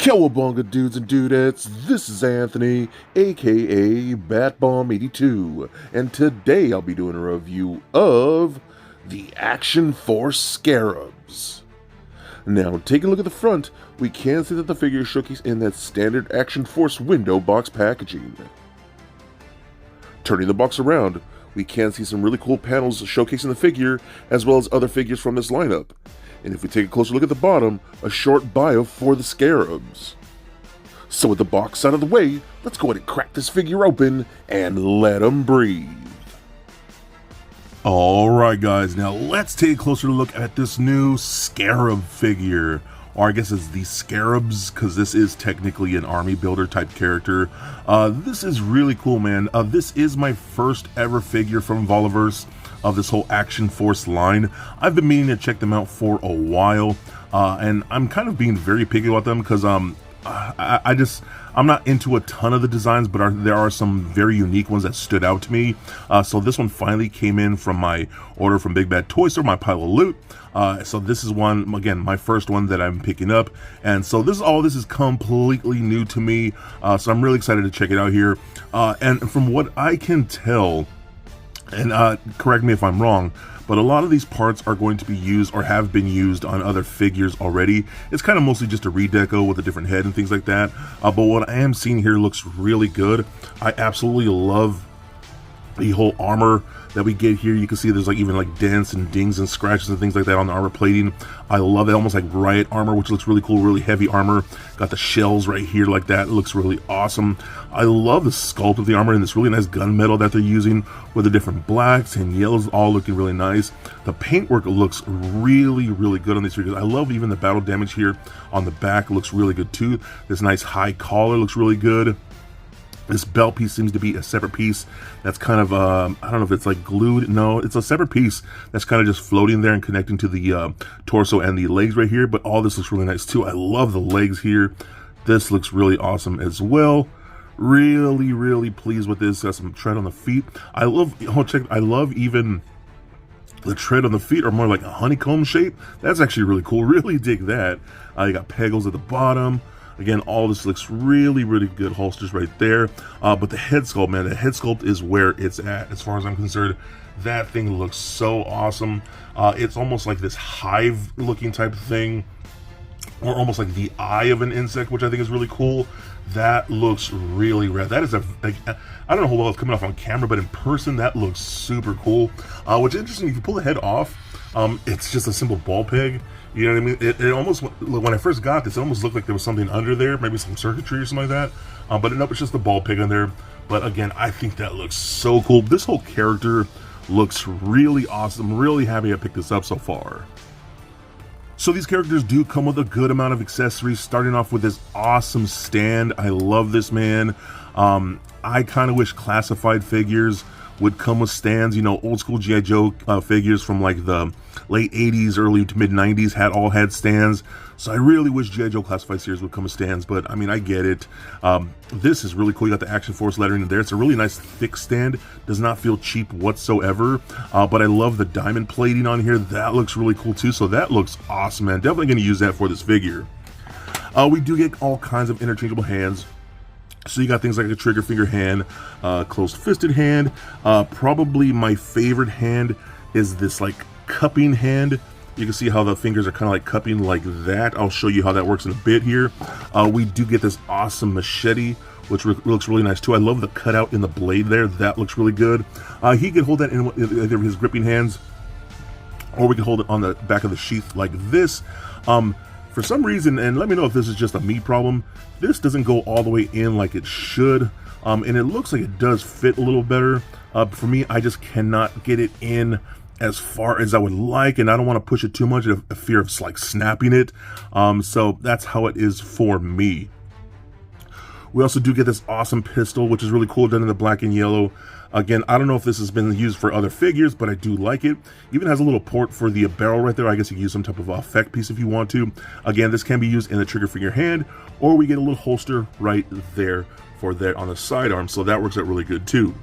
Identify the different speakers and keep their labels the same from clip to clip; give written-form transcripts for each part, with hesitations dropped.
Speaker 1: Cowabunga dudes and dudettes, this is Anthony, aka BatBomb82, and today I'll be doing a review of the Action Force Scarabs. Now, taking a look at the front, we can see that the figure is showcased in that standard Action Force window box packaging. Turning the box around, we can see some really cool panels showcasing the figure, as well as other figures from this lineup. And if we take a closer look at the bottom, a short bio for the Scarabs. So with the box out of the way, let's go ahead and crack this figure open and let them breathe.
Speaker 2: Alright guys, now let's take a closer look at this new Scarab figure. Or I guess it's the Scarabs, because this is technically an army builder type character. This is really cool, man. This is my first ever figure from Valaverse of this whole Action Force line. I've been meaning to check them out for a while, and I'm kind of being very picky about them because I'm not into a ton of the designs, but there are some very unique ones that stood out to me. So this one finally came in from my order from Big Bad Toy Store, my pile of loot. So this is one, again, my first one that I'm picking up, and so this is completely new to me. So I'm really excited to check it out here. And from what I can tell, and correct me if I'm wrong, but a lot of these parts are going to be used or have been used on other figures already. It's kind of mostly just a redeco with a different head and things like that. But what I am seeing here looks really good. I absolutely love the whole armor that we get here. You can see there's like even like dents and dings and scratches and things like that on the armor plating. I love it, almost like riot armor, which looks really cool, really heavy armor. Got the shells right here like that. It looks really awesome. I love the sculpt of the armor and this really nice gunmetal that they're using with the different blacks and yellows all looking really nice. The paintwork looks really, really good on these figures. I love even the battle damage here on the back. It looks really good too. This nice high collar looks really good. This belt piece seems to be a separate piece that's kind of, I don't know if it's like glued. No, it's a separate piece that's kind of just floating there and connecting to the torso and the legs right here. But all this looks really nice too. I love the legs here. This looks really awesome as well. Really, really pleased with this. Got some tread on the feet. I love, I love even the tread on the feet are more like a honeycomb shape. That's actually really cool. Really dig that. You got pegals at the bottom. Again, all this looks really, really good. Holsters right there. But the head sculpt, man, the head sculpt is where it's at as far as I'm concerned. That thing looks so awesome. It's almost like this hive looking type of thing, or almost like the eye of an insect, which I think is really cool. That looks really rad. That is I don't know how well it's coming off on camera, but in person, that looks super cool. Which is interesting, if you pull the head off, it's just a simple ball peg. You know what I mean? It almost, when I first got this, it almost looked like there was something under there, maybe some circuitry or something like that. But nope, it's just a ball peg on there. But again, I think that looks so cool. This whole character looks really awesome. Really happy I picked this up so far. So these characters do come with a good amount of accessories, starting off with this awesome stand. I love this, man. I kind of wish classified figures would come with stands. You know, old school G.I. Joe figures from like the late 80s, early to mid 90s had stands. So I really wish G.I. Joe classified series would come with stands, but I mean, I get it. This is really cool. You got the Action Force lettering in there. It's a really nice thick stand. Does not feel cheap whatsoever. But I love the diamond plating on here. That looks really cool too. So that looks awesome, man. Definitely going to use that for this figure. We do get all kinds of interchangeable hands. So you got things like a trigger finger hand, closed fisted hand. Probably my favorite hand is this like cupping hand. You can see how the fingers are kind of like cupping like that. I'll show you how that works in a bit here. We do get this awesome machete, which looks really nice too. I love the cutout in the blade there. That looks really good. He could hold that in either of his gripping hands, or we can hold it on the back of the sheath like this. For some reason, and let me know if this is just a me problem, this doesn't go all the way in like it should, and it looks like it does fit a little better. For me, I just cannot get it in as far as I would like, and I don't want to push it too much out of fear of like snapping it. So that's how it is for me. We also do get this awesome pistol, which is really cool, done in the black and yellow. Again, I don't know if this has been used for other figures, but I do like it. Even has a little port for the barrel right there. I guess you can use some type of effect piece if you want to. Again, this can be used in the trigger finger hand, or we get a little holster right there for that on the sidearm, so that works out really good too.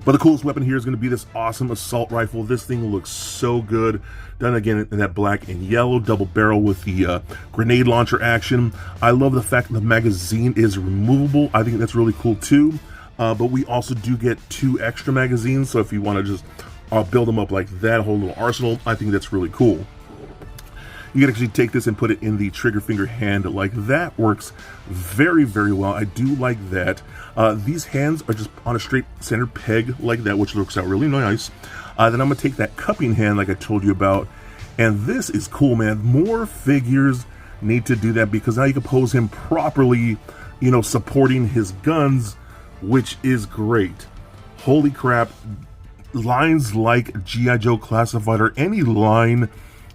Speaker 2: But the coolest weapon here is going to be this awesome assault rifle. This thing looks so good. Done again in that black and yellow, double barrel with the grenade launcher action. I love the fact that the magazine is removable. I think that's really cool too. But we also do get 2 extra magazines, so if you want to just build them up like that, a whole little arsenal, I think that's really cool. You can actually take this and put it in the trigger finger hand like that. Works very, very well. I do like that. These hands are just on a straight center peg like that, which looks out really nice. Then I'm going to take that cupping hand like I told you about. And this is cool, man. More figures need to do that, because now you can pose him properly, you know, supporting his guns, which is great. Holy crap. Lines like G.I. Joe Classified or any line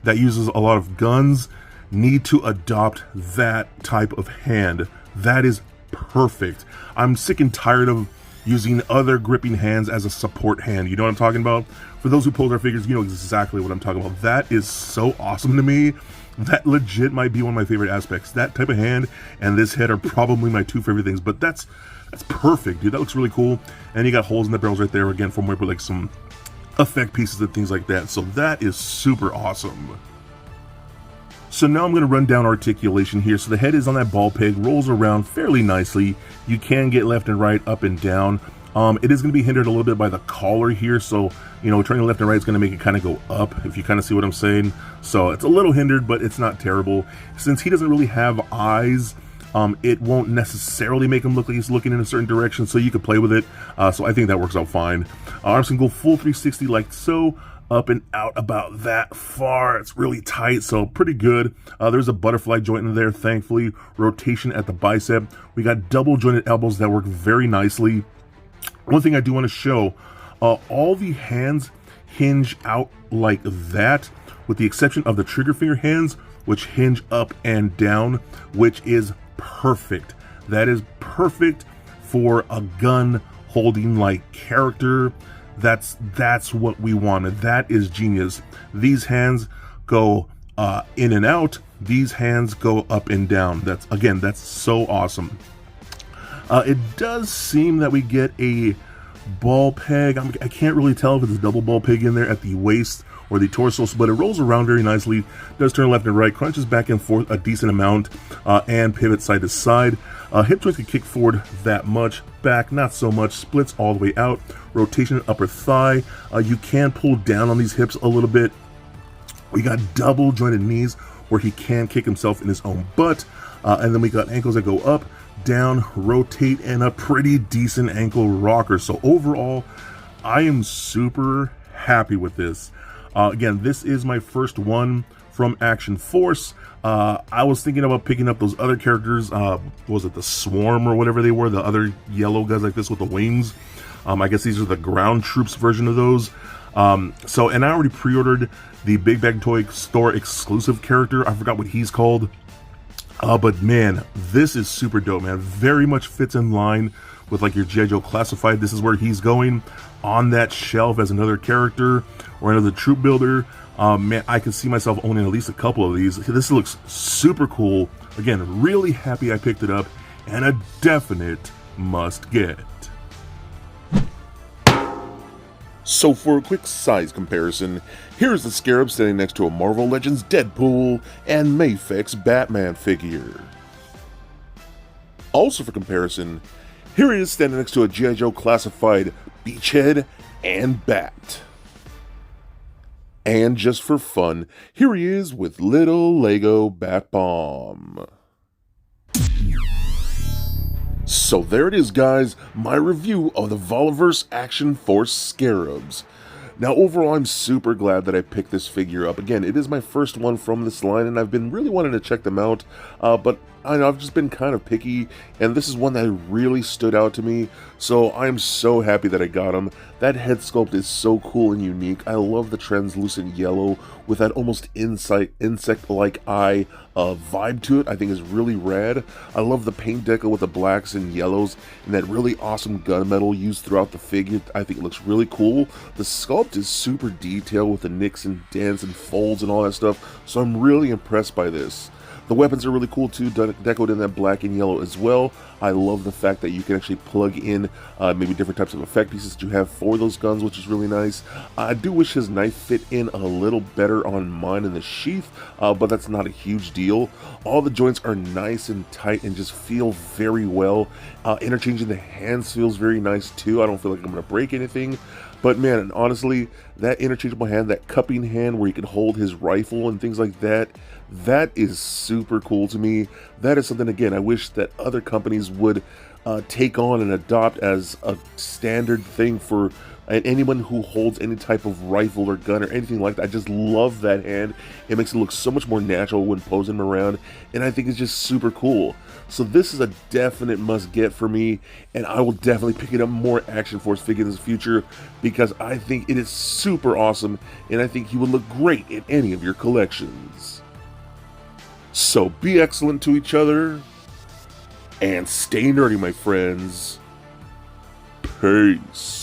Speaker 2: that uses a lot of guns need to adopt that type of hand. That is perfect. I'm sick and tired of using other gripping hands as a support hand. You know what I'm talking about? For those who pose our figures, you know exactly what I'm talking about. That is so awesome to me. That legit might be one of my favorite aspects. That type of hand and this head are probably my 2 favorite things, but that's perfect, dude. That looks really cool. And you got holes in the barrels right there again from where like some effect pieces and things like that. So that is super awesome. So now I'm going to run down articulation here. So the head is on that ball peg, rolls around fairly nicely. You can get left and right, up and down. It is going to be hindered a little bit by the collar here. So, you know, turning left and right is going to make it kind of go up, if you kind of see what I'm saying. So it's a little hindered, but it's not terrible. Since he doesn't really have eyes, it won't necessarily make him look like he's looking in a certain direction, so you could play with it. So I think that works out fine. Arms can go full 360 like so, up and out about that far. It's really tight, so pretty good. There's a butterfly joint in there, thankfully. Rotation at the bicep. We got double jointed elbows that work very nicely. One thing I do want to show, all the hands hinge out like that, with the exception of the trigger finger hands, which hinge up and down, which is perfect. That is perfect for a gun holding like character. That's what we wanted. That is genius. These hands go in and out. These hands go up and down. That's so awesome. It does seem that we get a ball peg. I can't really tell if it's a double ball peg in there at the waist or the torso, but it rolls around very nicely. Does turn left and right, crunches back and forth a decent amount, and pivots side to side. Hip joints can kick forward that much, back not so much, splits all the way out. Rotation upper thigh. You can pull down on these hips a little bit. We got double jointed knees where he can kick himself in his own butt. And then we got ankles that go up, down, rotate, and a pretty decent ankle rocker. So overall, I am super happy with this. Again, this is my first one from Action Force. I was thinking about picking up those other characters. Was it the Swarm or whatever they were? The other yellow guys like this with the wings. I guess these are the ground troops version of those. And I already pre-ordered the Big Bag Toy Store exclusive character. I forgot what he's called. But man, this is super dope, man. Very much fits in line with like your G.I. Joe Classified. This is where he's going on that shelf as another character or another troop builder. Man, I can see myself owning at least a couple of these. This looks super cool. Again, really happy I picked it up, and a definite must get.
Speaker 1: So for a quick size comparison, here's the Scarab standing next to a Marvel Legends Deadpool and Mafex Batman figure. Also for comparison, here he is standing next to a G.I. Joe Classified Beachhead and Bat. And just for fun, here he is with little Lego Bat Bomb. So there it is, guys, my review of the Valaverse Action Force Scarabs. Now overall, I'm super glad that I picked this figure up. Again, it is my first one from this line, and I've been really wanting to check them out, but I know I've just been kind of picky, and this is one that really stood out to me, so I'm so happy that I got him. That head sculpt is so cool and unique. I love the translucent yellow with that almost insect-like eye vibe to it. I think is really rad. I love the paint deco with the blacks and yellows and that really awesome gunmetal used throughout the figure. I think it looks really cool. The sculpt is super detailed with the nicks and dents and folds and all that stuff, so I'm really impressed by this. The weapons are really cool too, decoed in that black and yellow as well. I love the fact that you can actually plug in maybe different types of effect pieces that you have for those guns, which is really nice. I do wish his knife fit in a little better on mine in the sheath, but that's not a huge deal. All the joints are nice and tight and just feel very well. Interchanging the hands feels very nice too. I don't feel like I'm going to break anything. But man, honestly, that interchangeable hand, that cupping hand where he can hold his rifle and things like that, that is super cool to me. That is something, again, I wish that other companies would take on and adopt as a standard thing for anyone who holds any type of rifle or gun or anything like that. I just love that hand. It makes it look so much more natural when posing him around, and I think it's just super cool. So this is a definite must get for me, and I will definitely pick it up more Action Force figures in the future because I think it is super awesome, and I think he would look great in any of your collections. So be excellent to each other, and stay nerdy, my friends. Peace.